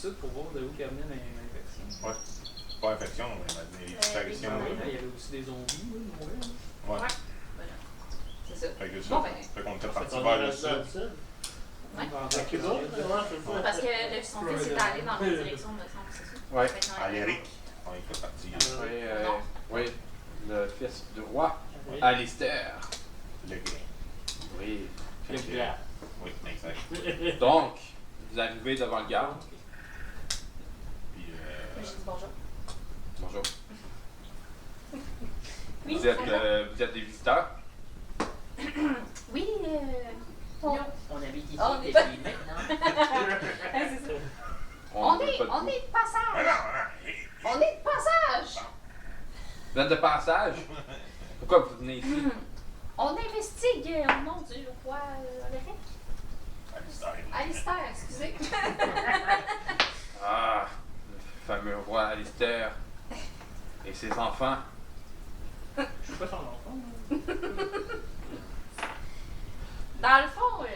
sud pour voir de où venait l'infection. Ouais. Pas infection, mais des disparitions. Il y avait aussi des zombies, là, Ouais. Voilà. C'est ça. Fait que ça. Bon, ben. Fait qu'on était parti On vers est le dans sud. le sud. Ouais. Fait que l'autre, ouais, c'est ça. Parce que son fils est allé dans la direction de son, c'est ça? Ouais. À l'Éric, on est parti. Oui, le fils du roi, Alistair. Le grain. Oui. Le Fait que- gars. Oui, exact. Donc, vous arrivez devant le garde. Puis, J'ai dit bonjour. Bonjour. Oui, Vous êtes des visiteurs? Oui, On habite ici On est depuis pas- maintenant. c'est ça. On On est de ah passage. non, On est de passage. Vous êtes de passage? Pourquoi vous venez ici? On investigue au nom du roi Oléric. Alistair, excusez. Ah, le fameux roi Alistair et ses enfants. Je suis pas son enfant. Moi. Dans le fond,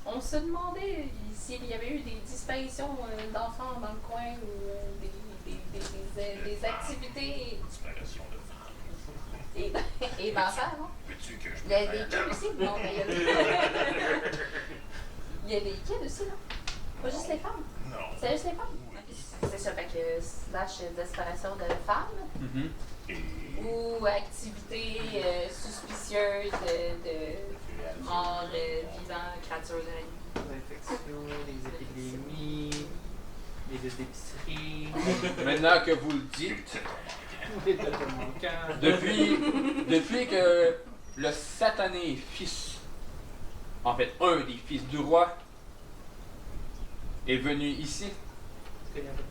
on se demandait s'il y avait eu des disparitions d'enfants dans le coin ou des activités Disparition de femmes. et d'enfants, non? Veux-tu que je Il y a des kids aussi, non? Mais il y a des kids aussi, non? Pas juste les femmes. Non. C'est juste les femmes. C'est ça, fait que slash disparition de femmes Mhm. Et. ou activités suspicieuses de morts vivants, créatures de la nuit. Les infections, les épidémies, les listes d'épicerie, Maintenant que vous le dites, les dates manquantes. depuis que le satané fils, en fait un des fils du roi, est venu ici, Est-ce qu'il y en a pas?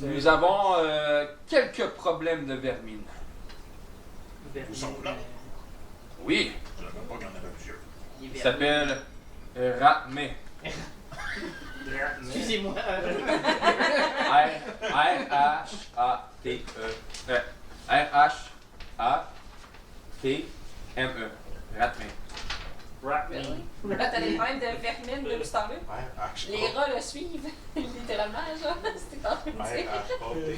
nous avons quelques problèmes de vermine. Où sont là? Oui, Je ne savais pas qu'il y en avait plusieurs. il s'appelle Ratmé. Excusez-moi. R-H-A-T-E. R-H-A-T-M-E. Ratmé. Ratman. Là, t'as des problèmes de vermine depuis ce temps-là. R-H-A. Les rats le suivent, littéralement, genre. C'était en train de dire. R-H-A-T.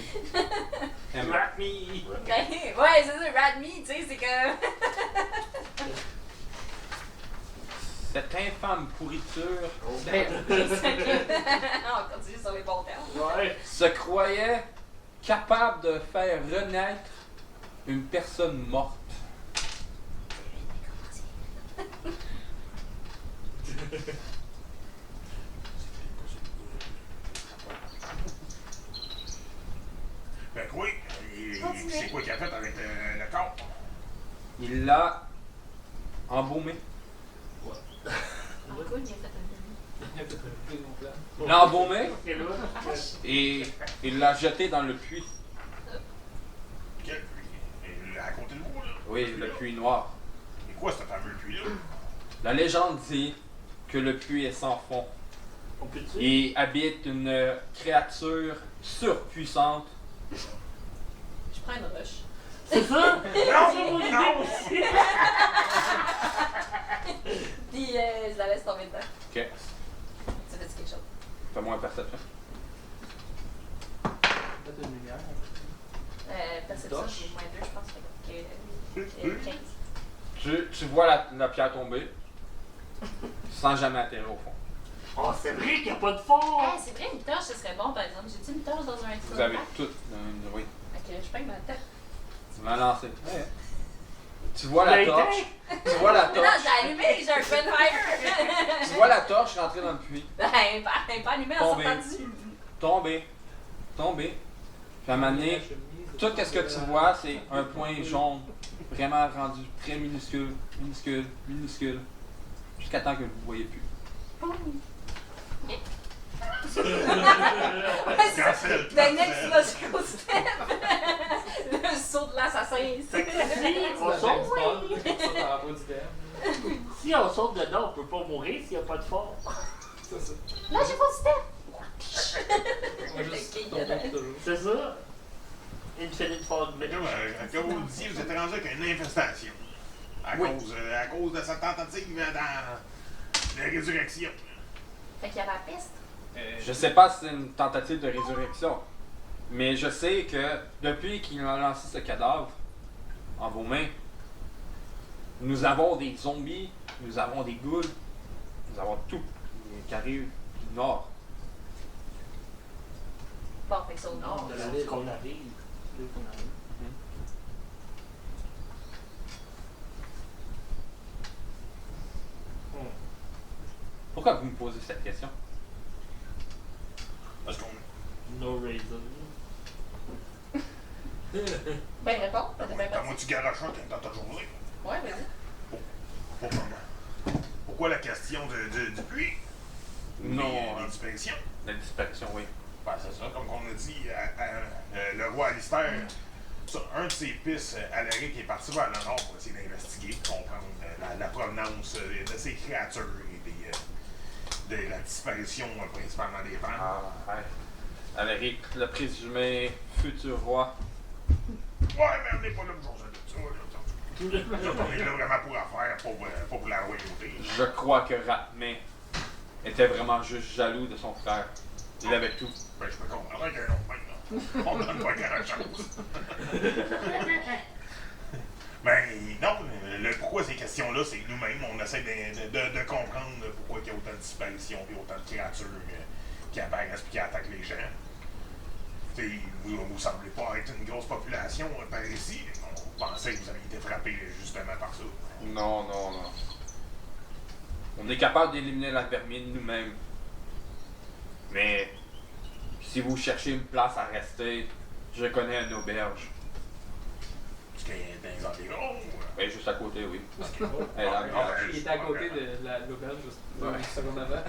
M-E. Rat me. Ben, ouais, c'est ça, rat me, tu sais, c'est comme. Cette infâme pourriture Ben, On continue sur les bons termes. Ouais. se croyait capable de faire renaître une personne morte. Fait que oui, c'est quoi qu'il a fait avec le corps? Il l'a embaumé. Cool, il a fait un il y a peut-être un plus long plan. Il l'a embaumé Et là, et il l'a jeté dans le puits. Quel puits? Et à côté de vous, là? Oui, le puits noir. Et quoi, ce fameux puits-là? La légende dit que le puits est sans fond on peut tuer. et habite une créature surpuissante. Je prends une rush. C'est ça? Non! Non! Puis je la laisse tomber dedans. Ok, Ça fait quelque chose. fais-moi un perception. Peut-être une lumière. Perception, Torche. j'ai moins 2, je pense. Fait que 15. Tu vois la pierre tomber sans jamais atterrir au fond. Oh, c'est vrai qu'il n'y a pas de fond! Ah, c'est vrai, une torche, ce serait bon, par exemple. J'ai-tu une torche dans un Vous avez pack? tout. Oui, Fait que je peigne ma torche. tu m'as lancé. Ouais. Tu vois la torche. Tu vois la Non, torche. j'ai allumé, j'ai un gunfire! Tu vois la torche rentrer dans le puits. Ben, pas allumé en Tombé. sortant dessus. Tomber. Tomber. Puis à un moment donné, tout ce que tu vois, c'est un point jaune. Vraiment rendu très minuscule. Minuscule. Minuscule. Jusqu'à temps que vous ne voyez plus. Ok. Cancel! The next logical step! Le saut de l'assassin. Fait que si on Ça saute, dans la voie du DM. si on saute dedans, on peut pas mourir s'il n'y a pas de fond. C'est ça. Là, j'ai pas de step! On va juste Ok, tomber toujours. C'est ça? Infinite Fall de Comme vous le disiez, vous êtes rendu avec une infestation. À cause de cette tentative dans la résurrection. Fait qu'il y avait la peste. Je sais pas si c'est une tentative de résurrection, mais je sais que depuis qu'il a lancé ce cadavre en vos mains, nous avons des zombies, nous avons des ghouls, nous avons tout qui arrive du nord. Bon, fait que c'est au nord. De la ville qu'on arrive. D'où qu'on arrive. Pourquoi vous me posez cette question? Parce qu'on. No reason. Ben, réponds, t'as bien T'as parti. moi, tu garages un dans ta journée. Ouais, vas-y. Pourquoi la question du puits? Non, Les disparitions? la disparition, oui. Ben, c'est ça, comme on a dit, le roi Alistair, un de ses fils, Alaric, est parti vers le nord pour essayer d'investiguer, comprendre la provenance de ces créatures et de la disparition principalement des femmes. Ah, ouais. Alaric, le présumé futur roi. Ouais, mais on n'est pas là pour jaser de ça. On est là vraiment pour affaire, pas pour la royauté. Je crois que Ratmé était vraiment juste jaloux de son frère. Il avait tout. Ben, je peux comprendre qu'un autre même, là. On donne pas grand-chose. Ben, non, pourquoi ces questions-là, c'est que nous-mêmes, on essaie de comprendre pourquoi il y a autant de disparitions et autant de créatures qui apparaissent et qui attaquent les gens. T'sais, vous semblez pas être une grosse population par ici. On pensait que vous aviez été frappé justement par ça. Non, non, non. On est capable d'éliminer la vermine nous-mêmes. Mais si vous cherchez une place à rester, je connais une auberge. Parce qu'il y a des environs. Oui, juste à côté, oui. Ok. Elle a- Il était à côté de l'auberge juste une seconde avant.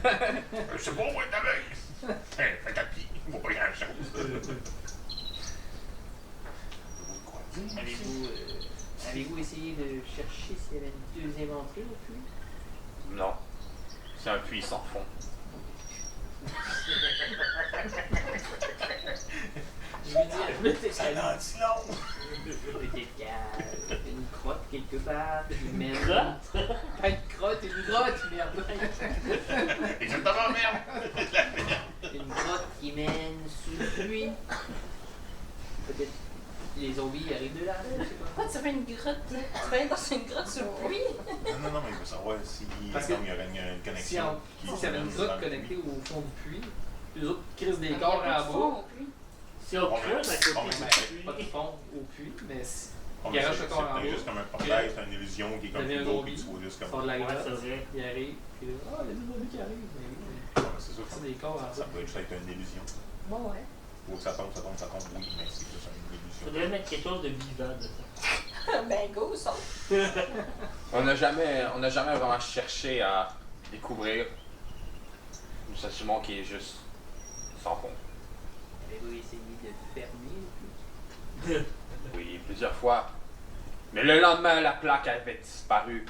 Je sais pas où est ta veille. Fait qu'à pied, il vaut pas grand-chose. Avez-vous essayé de chercher s'il y avait une deuxième entrée au puits? Non. C'est un puits sans fond. Je lui dis, peut-être Ça en dit long. qu'il y a une crotte quelque part qui mène. Crotte? Pas une crotte, une grotte, merde! Exactement, merde. Une grotte qui mène sous le puits. Peut-être les zombies arrivent de là, je sais pas. Pourquoi tu fais une grotte? Tu fais dans une grotte sur le puits? Non, mais il veut savoir si Parce que il y aurait une Si connexion. il y avait une grotte connectée au fond du puits, les autres crissent des Il y a corps pas de en fond bas. au puits. Si on creuse à côté Bon, du mais puits. Pas de fond au puits, mais si On il garage c'est le corps en bas, juste comme un portail, c'est une illusion qui est comme Il y avait plus un beau, zombie. puis tu vois juste sort comme. de la Ouais, grotte, c'est vrai. il arrive, puis là, ah, il y a des zombies qui arrivent. Mais oui, Ouais, c'est sûr, c'est des corps en ça bas. peut juste être une illusion. Bon, ouais. Faut que ça tombe, oui, mais c'est juste une illusion. Faudrait mettre quelque chose de vivant de ça. Ben, go, saute. On n'a jamais vraiment cherché à découvrir. Nous assumons qu'il est juste sans fond. Avez-vous essayé de fermer le puits? Oui, plusieurs fois. Mais le lendemain, la plaque avait disparu.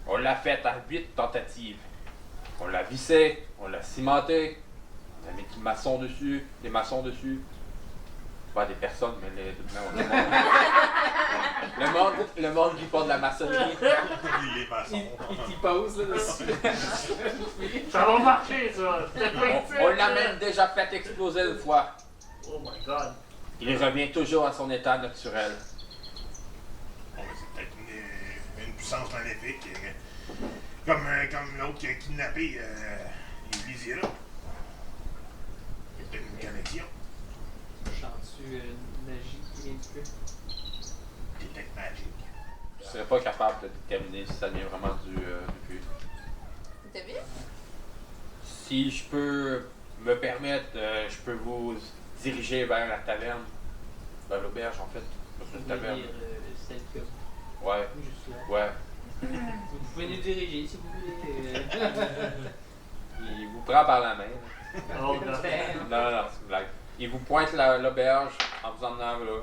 On l'a faite à 8 tentatives. On l'a vissé, on l'a cimenté, on a mis des maçons dessus. Pas des personnes, mais le monde qui porte de la maçonnerie. Les maçons. Il t'y pose là dessus. Ça va marcher, ça! On l'a même déjà fait exploser une fois. Oh my god! Il Il revient toujours à son état naturel. Bon, c'est peut-être une puissance maléfique. Comme l'autre qui a kidnappé Lysia. Il y a peut-être une connexion. Chante-tu une magie qui vient du puits? C'est peut-être magique. Je serais pas capable de déterminer si ça vient vraiment du puits. T'es bien? Si je peux me permettre, je peux vous diriger vers la taverne. Vers l'auberge, en fait. C'est une Vous pouvez taverne. dire celle qui est Ouais, juste là. ouais. Vous pouvez nous diriger si vous voulez. Il vous prend par la main. Oh god! Non, c'est une blague. Il vous pointe l'auberge en vous emmenant là.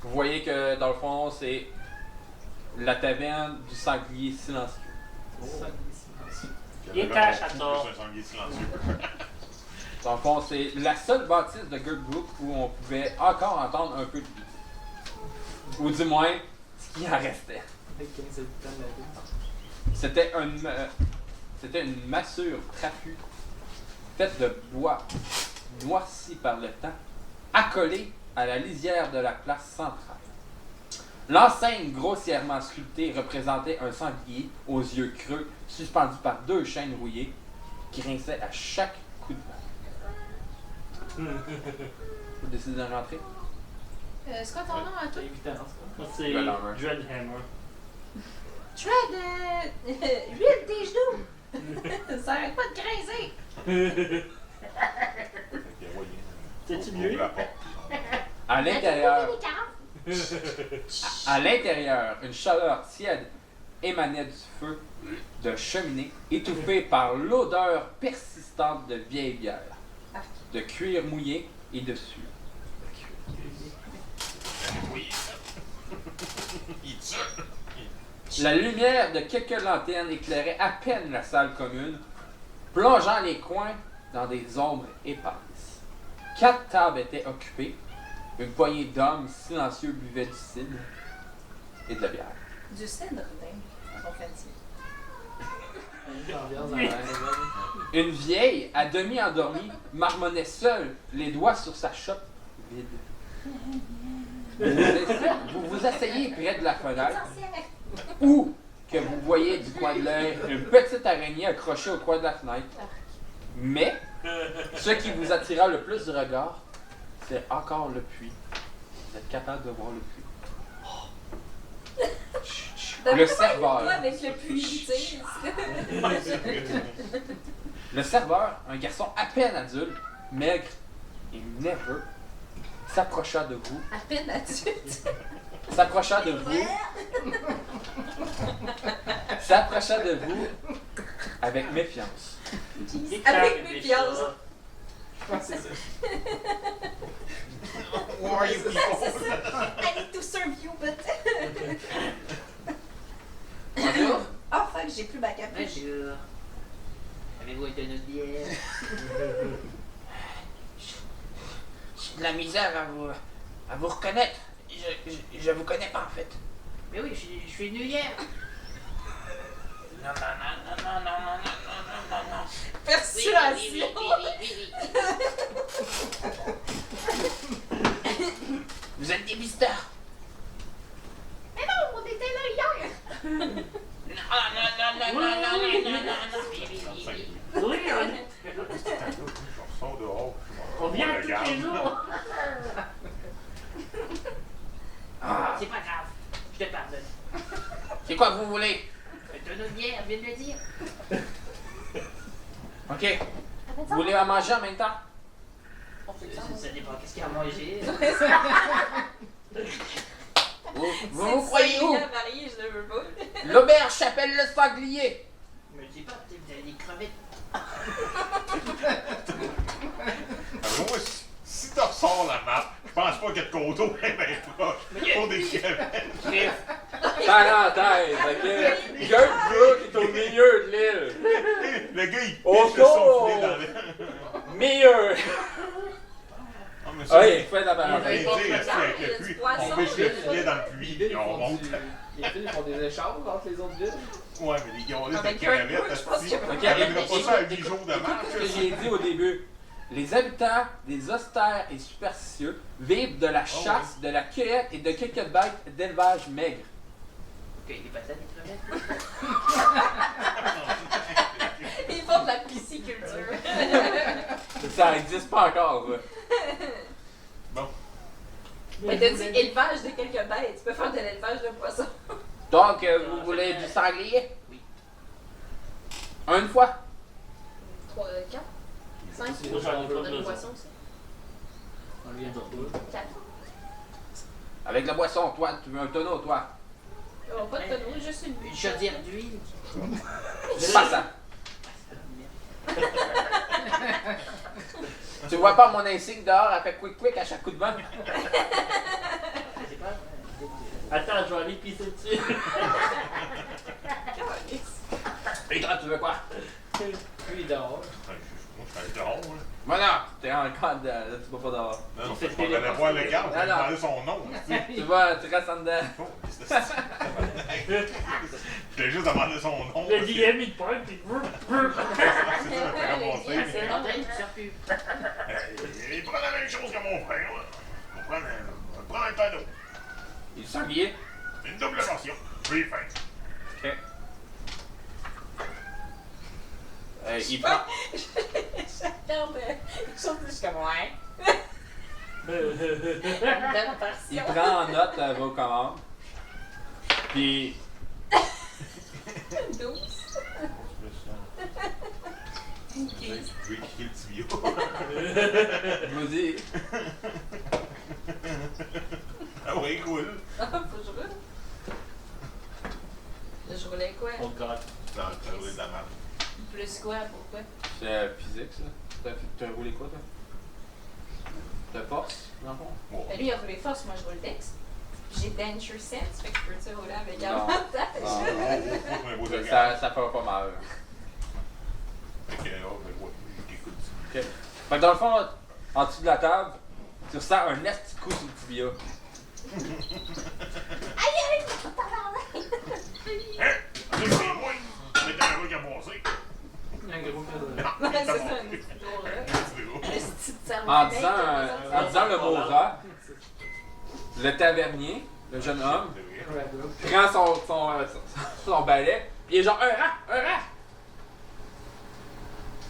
Vous voyez que dans le fond, c'est la taverne du sanglier silencieux. Il est cache à tort. C'est un sanglier silencieux. Dans le fond, c'est la seule bâtisse de Girdbrook où on pouvait encore entendre un peu de vie. Ou du moins, ce qui en restait. Avec 15 habitants de la ville. C'était une massure trapue, faite de bois noirci par le temps, accolée à la lisière de la place centrale. L'enseigne grossièrement sculptée représentait un sanglier aux yeux creux, suspendu par 2 chaînes rouillées, qui grinçaient à chaque coup de vent. Vous décidez de rentrer? C'est quoi ton nom à toi? C'est évident, ça. Moi, c'est Dreadhammer. Dreadhammer. Dread, huile tes genoux! Ça arrête pas de grincer! C'est-tu Ouvre mieux? la porte. À l'intérieur, à l'intérieur, une chaleur tiède émanait du feu de cheminée, étouffée par l'odeur persistante de vieille bière, de cuir mouillé et de sueur. Oui. Il tue. La lumière de quelques lanternes éclairait à peine la salle commune, plongeant les coins dans des ombres épaisses. 4 tables étaient occupées. Une poignée d'hommes silencieux buvaient du cidre et de la bière. Du cèdre, dingue. Son fancy. L'ambiance dans la maison. Une vieille, à demi endormie, marmonnait seule, les doigts sur sa chope vide. Vous vous asseyez près de la fenêtre, où que vous voyez du coin de l'œil une petite araignée accrochée au coin de la fenêtre. Mais, ce qui vous attira le plus du regard, c'est encore le puits. Vous êtes capable de voir le puits. Le serveur. Avec le puits, tu sais. Le serveur, un garçon à peine adulte, maigre et nerveux, s'approcha de vous. À peine adulte. S'approcha de vous. S'approcha de vous avec méfiance. Avec méfiance. Je pense que c'est ça. Who are you people? I need to serve you, but. Bonjour. Oh fuck, j'ai plus ma capuche. Bonjour. Avez-vous été une bière? J'ai de la misère à vous reconnaître. Je vous connais pas en fait. Mais oui, je suis venu hier. Non. Persuasion. Vous êtes des mystères. Mais non, on était là hier. Oui, Je ressors dehors. on vient le tous garde. les jours. C'est pas grave. Je te pardonne. C'est quoi que vous voulez? Un tonneau de bière, viens de le dire. Ok. Vous voulez en manger en même temps? Ça dépend qu'est-ce qu'il y a à manger. Vous croyez où? Marié, je ne veux pas. L'auberge s'appelle le sanglier. Me dis pas, tu sais, vous avez des crevettes. Alors, moi, si tu ressors la map, je pense pas que le coteau est bien proche pour des crevettes. Parenthèse, ok? Gert Brook est au milieu de l'île. Le gars, il Au pisse le fond. soufflé dans le... Milieu. Ah, mais Ah, il fait la on va parenthèse. dire, avec le puits, on pêche le filet dans le Les puits, villes et on font monte. les villes font des échanges entre les autres villes. Ouais, mais les gars, Avec de un crevettes, coup, je pense asti, que- on n'amènera pas ça à 8 jours de Écoute marche. ce que j'ai dit au début. Les habitants des austères et superstitieux vivent de la chasse, de la cueillette et de quelques bêtes d'élevage maigre. Ok, des patates, des crevettes. Ils font de la pisciculture. Ça n'existe pas encore, ça. Bon, Mais t'as dit élevage de quelques bêtes. Tu peux faire de l'élevage de poissons. Donc, vous voulez du sanglier? Oui. Une fois. 3, 4, 5. C'est Moi, j'en ai On pas a une besoin. poisson aussi. On vient de deux. 4. Avec la boisson, toi, tu veux un tonneau, toi? Oh, pas de tonneau, juste une Une chaudière d'huile. C'est pas ça. Tu vois pas mon insigne dehors, elle fait quick à chaque coup de vent? Je sais pas. Attends, je vais aller pisser dessus. Et toi, tu veux quoi? Lui dehors. moi, je suis dehors, là. Voilà, t'es encore de... tu vas pas dehors. Non, non, fait je m'en allais voir le gars, je vais Alors. demander son nom. Tu vas, tu restes en dedans. Je voulais juste demander son nom. Le DM, il parle, puis... C'est ça, le passer. c'est En train de faire plus. Il prend la même chose que mon frère. Là. On va prendre un tas d'eau. Il est sanglier. Une double portion. Oui, fin. Ok. Il prend. J'attends quelque chose de juste comme ouais. Il prend en note vos commandes. Puis. 12. Je vais kicker le tibia. Je vous dis. Ah oui, cool. Ah, faut que je roule. Je roulais quoi? On gagne. Non, t'as roulé de la merde. Plus quoi? Pourquoi? C'est physique, ça. T'as roulé quoi, toi? De force, dans le fond? Bon. Ben, lui, il a roulé force, moi je roule Dex. J'ai Danger Sense, fait que je peux-tu rouler avec Non. avantage? Non. Un beau de Ça fera pas mal. Fait que, oh, ben ouais, j'écoute. Ok. Fait que dans le fond, en dessous de la table, tu ressens un petit coup sur le tibia. Aïe aïe! Hein? C'est moi. C'est un gars qui a bossé. Un gros cadeau. Ouais, c'est ça, une petite drôle, là. C'est gros. Le petit cerveau En avec, disant le mot rat, le tavernier, le jeune homme, prend son balai, puis il est genre un rat!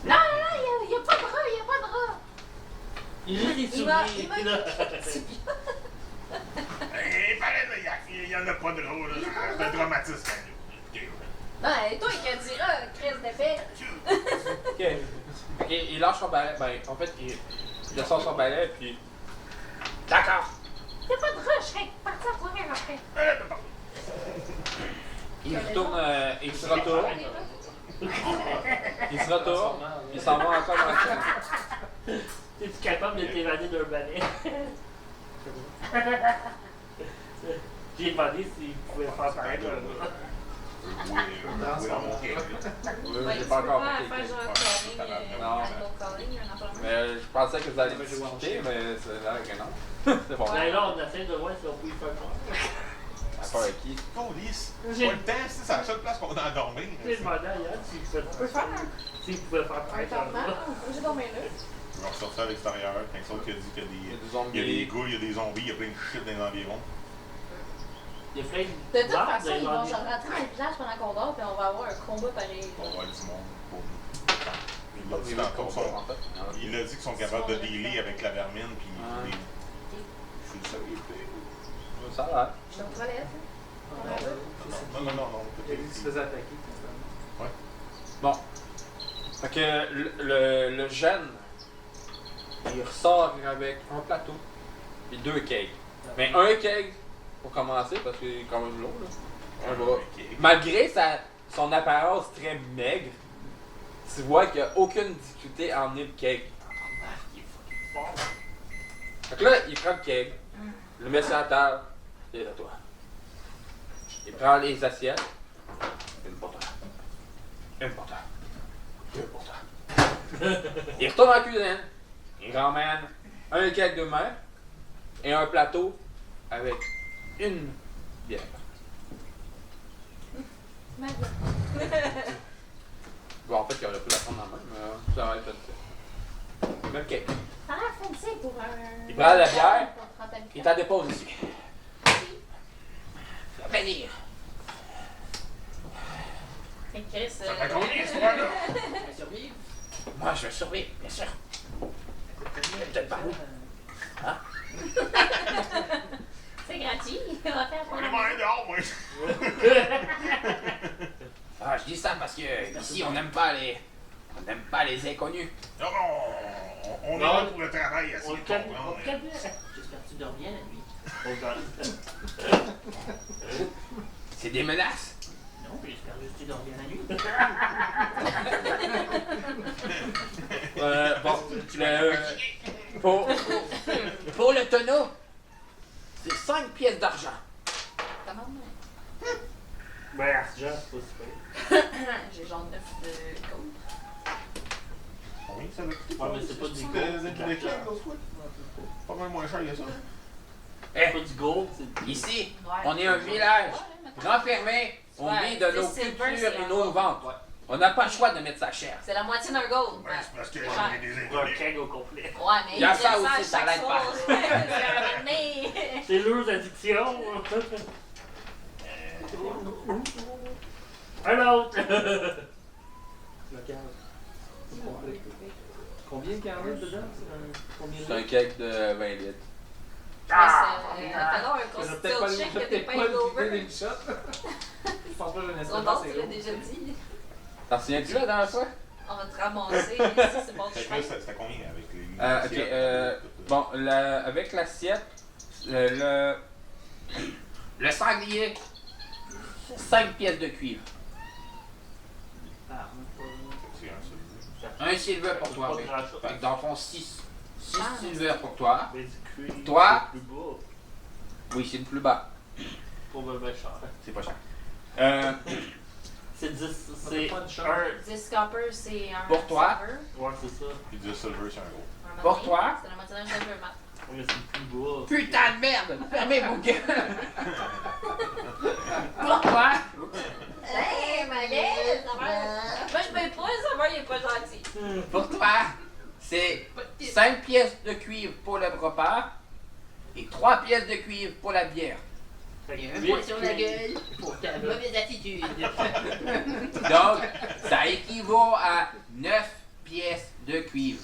Non, non, il y a pas de rat, il y a pas de rat! Il est Il m'a Il paraît, il y en a pas de drôle. C'est un dramatisme. Non, et toi, il a dit rat, crise d'effet. Ok. Ok, il lâche son balai. Ben, en fait, il descend son balai, puis. D'accord! Il y a pas de rat, je serais parti à courir après. Il retourne, il se retourne, il s'en va encore dans la chambre. Es-tu capable de t'évader d'un balai? J'ai demandé s'il pouvait faire pareil. Ouais, J'ai tu pas peux encore pas fait faire genre calling, Non. animal calling, un enfant de même. Mais je pensais que vous alliez me discuter, mais c'est là que non. C'est bon. Mais là, on essaie de voir si on peut y faire quoi. À part avec qui? Police. Pas le temps, c'est la seule place qu'on a à dormir. J'ai demandé à Yann s'il pouvait On peut faire s'il pouvait faire un pareil. tornade, j'ai dormi là. On va ressortir à l'extérieur. Quand ça qui a dit qu'il Il y a y des a des zombies. gars, il y a des zombies, il y a plein de shit dans les environs. Il y a plein De toute d'arbres façon, ils dans vont les- genre rentrer dans le village pendant qu'on dort, puis on va avoir un combat pareil. On va avoir du monde pour nous. Il Il a dit tantôt, en fait. il a dit qu'ils sont capables de dealer avec la vermine, puis Ouais. des... C'est ça qui est fait. Ça va. Je suis aux toilettes. Non. Il a dit qu'il se faisait attaquer. Bon. Fait que le jeune, il ressort avec un plateau et 2 kegs. Mais un keg pour commencer, parce qu'il est quand même lourd. Là. On va- Malgré son apparence très maigre, tu vois qu'il n'y a aucune difficulté à emmener le keg. Fait que là, il prend le keg, le met sur la table, et à toi. Il prend les assiettes, une pour toi, une pour toi, 2 pour toi. Il retourne dans la cuisine, il ramène un keg de mer et un plateau avec une bière. Bon, en fait, il aurait pu la prendre en main, mais ça aurait été fait. Même keg. Ça a l'air fancy pour un. Il prend la bière, pour 30 habitants. il t'en dépose ici. Ça fait plaisir. Fait que Chris, Ça fait combien, cette histoire-là? On survivre. Moi, je vais survivre, bien sûr. Peut-être pas. c'est gratuit. On va faire On est moyen dehors, moi. Ah, je dis ça parce que ici, on n'aime pas les inconnus. Non, on est Non. là pour le travail, On essayer le de calme. comprendre. J'espère que tu dors bien la nuit. On gagne. C'est des menaces. Non, mais j'espère juste que tu dors bien la nuit. Bon, pour le tonneau, c'est 5 pièces d'argent. Comment? Ben, argent, c'est pas super. J'ai genre 9 gold. Oui, ça va coûter Ouais, mais c'est pas du gold, c'est de l'argent. Pas mal moins cher que ça. C'est pas du gold, c'est Ici, Ouais. on est un village renfermé. On Ouais, vit de nos c'est silver, cultures c'est et un nos gold. ventes. On n'a pas le choix de mettre sa chair. C'est la moitié d'un gold. Ben, c'est parce que Ouais. on est des Pour un inconnus. keg au complet. Ouais, mais Il y a ils ça prennent aussi, à ça chaque l'aide pas. soir. C'est un nez. C'est leurs addictions. Un autre. Local. Complet. Combien qu'il y en a dedans? Combien C'est un cake de 20 litres. Fais donc un Je vais constitution peut-être pas le check que t'es peut-être pas pas le over. vider des shots. Je pense pas que je On pense que tu l'as déjà dit. T'en souviens-tu la dernière fois? On va te ramasser si c'est bon Fait que chemin. là, c'était combien avec les. Ok, bon, avec l'assiette, le sanglier, 5 pièces de cuivre. Ah, C'est un seul. Un silver pour toi, Pas oui. grand-chose. Fait que dans le fond, 6 Ah, silver pour toi. Mais du cuir, Toi? c'est plus bas. Oui, c'est le plus bas. Pas bien cher. C'est pas cher. C'est 10, On c'est fait pas de chance. 1. 10 copper, c'est un. Pour toi? silver. Ouais, c'est ça. Puis 10 silver, c'est un gros. Un Pour money. toi? C'est la moitié d'un silver mat. Ouais, mais c'est plus bas. Putain de merde! Fermez vos gueules! Pour toi? Hey, ma gueule! Moi, je paye pas, ça va, il est pas gentil. Pour toi, c'est 5 pièces de cuivre pour le repas et 3 pièces de cuivre pour la bière. Fait que Il y a un huit point sur la cuir. gueule pour ta mauvaise attitude. Donc, ça équivaut à 9 pièces de cuivre.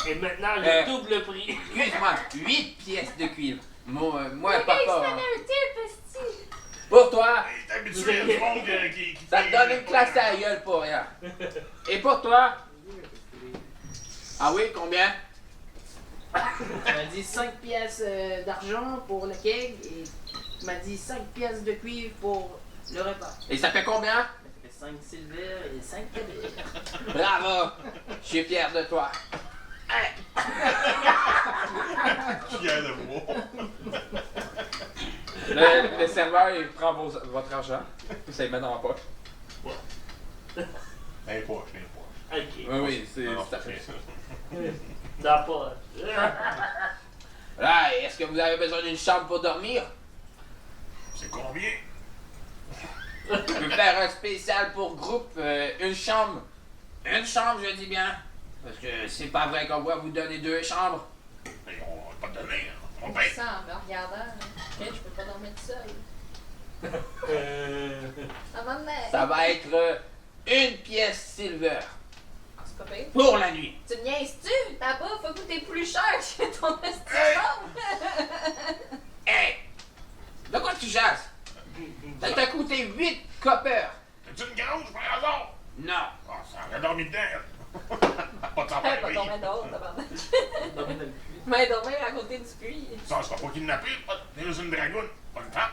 Et maintenant, Euh. le double prix. Excuse-moi, 8 pièces de cuivre. Moi, Le gars, il se papa. fait un type, esti. Pour toi, Hey, t'es habitué à du monde qui ça te donne une classe à la gueule pour rien. Et pour toi? Ah oui, combien? Tu m'as dit 5 pièces d'argent pour le keg et tu m'as dit 5 pièces de cuivre pour le repas. Et ça fait combien? Ça fait 5 silver et 5 cadets. Bravo! Je suis fier de toi. Fier de moi. Le serveur, il prend votre argent, puis ça le met dans la poche. Un poche, un poche. Ok. Oui, oui, c'est Non, tout à fait ça. Dans la poche. Là, est-ce que vous avez besoin d'une chambre pour dormir? C'est combien? Je peux faire un spécial pour groupe, une chambre. Une chambre, je dis bien. Parce que c'est pas vrai qu'on va vous donner 2 chambres. Mais on va pas te donner, hein. On paye. Ça, en me regardant, ok, je peux pas dormir tout seul. À un moment donné. Ça va être une pièce silver C'est pas pire. pour la nuit. Tu me niaises-tu? Ta bouffe va coûter plus cher que ton estimation. Hey! De quoi tu jasses? Ça t'a coûté 8 copper. T'as-tu une grange par hasard? Non. Ah, ça aurait dormi dedans. Pas de temps Pas pareil. dormir dehors, tabarnak. Dormir dans le puits. Mais dormir à côté du puits. Ça, on sera pas kidnappé. T'es une dragoune. Pas le temps.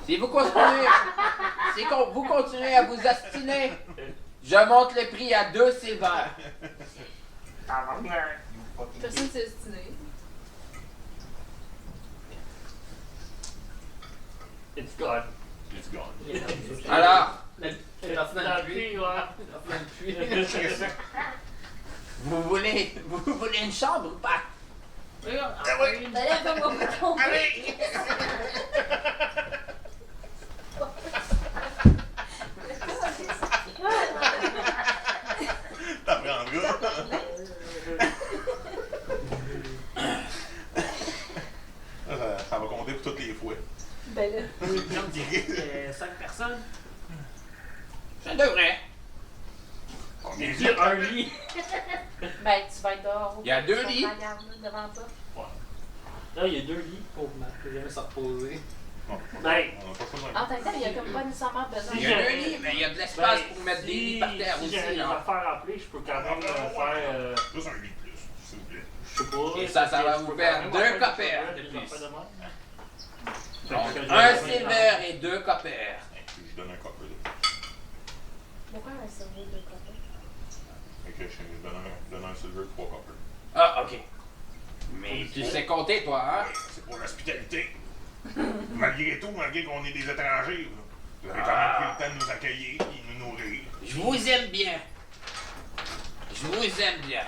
Si vous continuez, vous continuez à vous astiner, je monte le prix à 2 silver. Personne s'est destiné. It's gone. It's gone. Alors, Elle est partie dans Dans le le puits. prix, ouais. Elle est partie dans le puits. vous voulez une chambre ou pas? Regarde. Ah oui. Ben là, fais-moi pas tomber. Allez! T'apprendras. Ça va compter pour toutes les fois. Ben là. J'en dirais. 5 personnes. Ça devrait. Combien Il y a un lit. Ben, tu vas être dehors. Il y a 2 Sur lits. ta garde, là, devant toi. Là, il y a 2 lits. Pauvre Marc, il jamais se reposer. Non, Ben. on n'a pas besoin. En tant que tel, il y a comme pas nécessairement besoin. Il y a 2 lits, mais il y a de l'espace pour mettre des lits par terre si aussi. j'ai des Là. affaires à appeler, je peux quand même faire. Juste un lit de plus, s'il vous plaît. Je sais pas. Et ça va je vous peux faire quand même 2 faire coppers des de plus. affaires de même. Donc, Fait que un je- silver et 2 copper. Je donne un copper de plus. Pourquoi un cerveau de côté? Fait que je donne un silver, 3 copper. Ah, ok. Mais tu sais compter, toi, hein? C'est pour l'hospitalité. Malgré tout, malgré qu'on est des étrangers, vous avez quand même pris le temps de nous accueillir et de nous nourrir. Je vous aime bien. Je vous aime bien.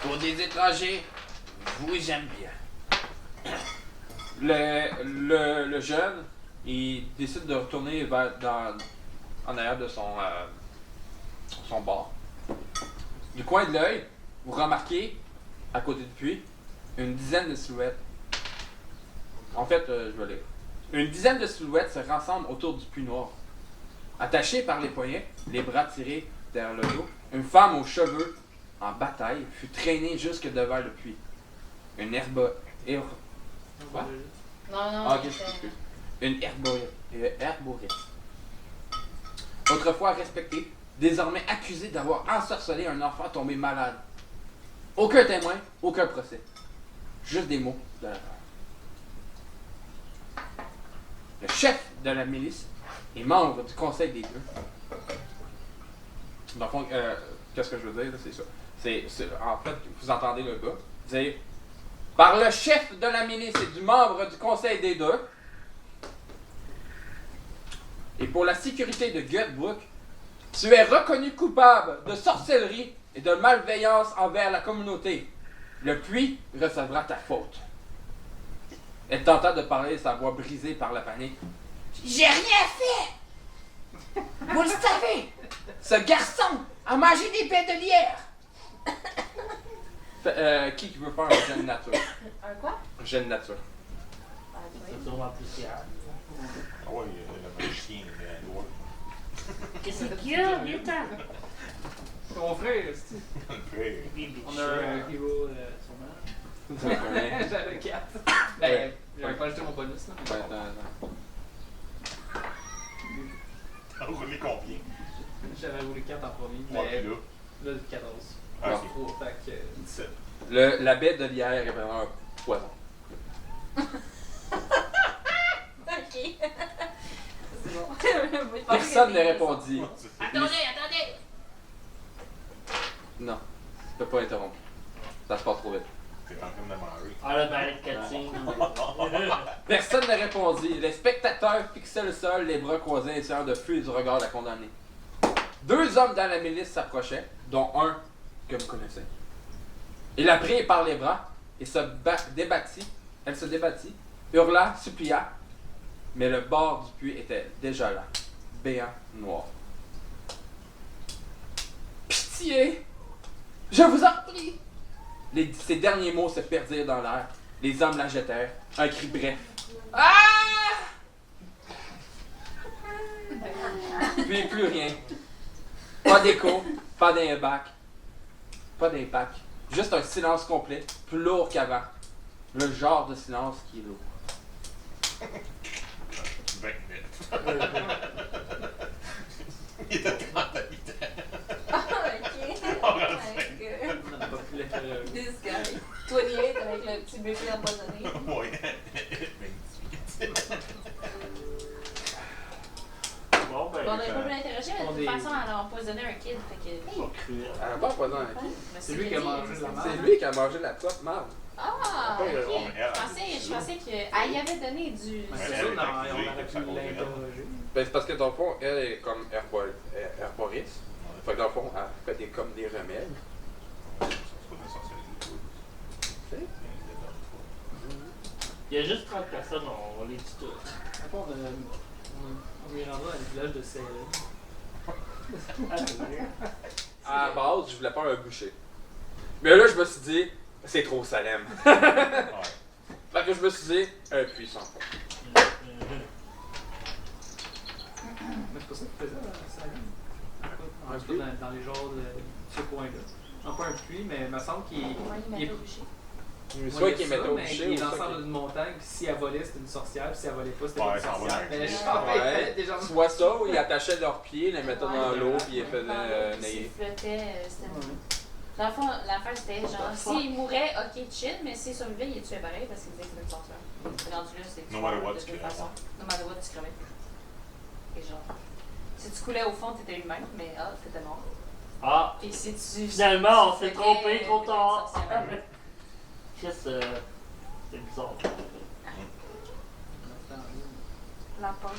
Pour des étrangers, je vous aime bien. Le jeune, il décide de retourner en arrière de son bord. Du coin de l'œil, vous remarquez, à côté du puits, une dizaine de silhouettes. En fait, je vais lire. Une dizaine de silhouettes se rassemblent autour du puits noir. Attachée par les poignets, les bras tirés derrière le dos, une femme aux cheveux en bataille fut traînée jusque devant le puits. Une Quoi? Non, Ah, ok, c'était- excuse. Une herboriste. Autrefois respectée, désormais accusée d'avoir ensorcelé un enfant tombé malade. Aucun témoin, aucun procès. Juste des mots de la peur. Le chef de la milice est membre du conseil des deux. Dans le fond, qu'est-ce que je veux dire, là, c'est ça. En fait, vous entendez le gars dire par le chef de la milice et du membre du conseil des deux, et pour la sécurité de Gutbrook, tu es reconnu coupable de sorcellerie et de malveillance envers la communauté. Le puits recevra ta faute. Elle tenta de parler, sa voix brisée par la panique. J'ai rien fait! Vous le savez! Ce garçon a mangé des baies de lierre! Qui veut faire un jet de nature? Un quoi? Un jet de nature. Ah, oui. C'est sûrement plus fier. Ah ouais, le magicien, le noir. Qu'est-ce qu'il y a, Newton? Ton frère, c'est Fait, on a un hero sûrement. Ouais, J'avais 4. Ben, j'avais pas ajouté mon bonus là. mais bon. attends. t'as roulé combien? J'avais roulé 4 en premier. Moi, Mais puis là. là, 14. Ah, Pas ok. trop, fait que 17. La baie de lierre est vraiment un poison. Ok. C'est bon. Moi, je pensais Personne que ne c'était- répondit. Attendez, attendez! Non, tu peux pas interrompre. Ça se passe trop vite. T'es en train de manger. Ah, le balai de cutscene. Personne ne répondit. Les spectateurs fixaient le sol, les bras croisés, essayant de fuir du regard de la condamnée. Deux hommes dans la milice s'approchaient, dont un que vous connaissez. Il la prit par les bras et se débattit. Elle se débattit, hurla, supplia, mais le bord du puits était déjà là, béant, noir. Pitié! Je vous en prie! Ces derniers mots se perdirent dans l'air. Les hommes la jetèrent. Un cri bref. Ah! Puis plus rien. Pas d'écho, pas d'impact. Pas d'impact. Juste un silence complet, plus lourd qu'avant. Le genre de silence qui est lourd. 20 minutes. Il était 38 ans. Ok. Avec, On n'a pas pu le faire. this guy. 28 avec le petit bébé empoisonné. Ouais. 28. Bon, ben, Bon, on n'avait pas pu l'interroger, mais de on toute est- façon, elle a empoisonné un kid. Fait que. pas cruel. Elle n'a pas empoisonné un qui. Mais C'est lui qui a dit, mangé de la c'est- marde. C'est lui qui a mangé la top marde. Ah, Pas ok. le rond, elle, Je pensais qu'elle y avait donné du. Ben, Ouais, c'est elle ça, est on aurait accusée, pu ça cause l'interroger. Ben, c'est parce que dans le fond, elle est comme herboriste. Fait que dans le fond, elle fait comme des remèdes. C'est pas de la sorcellerie, toi. Il y a juste 30 personnes, on les tue tous. Après, on lui rendra un village de Célène. Ah, c'est vrai. À la base, je voulais faire un boucher. Mais là, je me suis dit, c'est trop Salem. Ouais. Fait que je me suis dit, un puits sans fond. Mais c'est pas ça qu'il faisait à Salem. En tout cas, dans les genres de ce coin-là. Non, pas un puits, mais il me semble qu'il Comment il il est m'a touché? Soit qui ça, mettait au mais boucher il ou est soit l'ensemble qui- d'une montagne, puis si elle volait, c'était une sorcière, puis si elle volait pas, c'était Ouais, pas une ça en va sorcière. dans le Mais cul. je pense qu'il Ouais. fallait déjà. Soit ça, ou ils attachaient leurs pieds, les mettaient dans Ouais. l'eau, puis ils faisaient S'il nailler. flottait, c'était. Dans le fond, l'affaire c'était genre, s'il mourait, ok, chill, mais s'il survivait, il est tué pareil parce qu'il disait que c'était une sorcière. Rendu là, c'était No matter what, de tu toute crevais. façon. No matter what, tu crevais. Et genre, si tu coulais au fond, t'étais humain, mais ah, t'étais mort. Ah, Et si tu. finalement, on si s'est tu trompé flottais, trop t'étais tard. une sorcière. Qu'est-ce que c'est bizarre. La peur.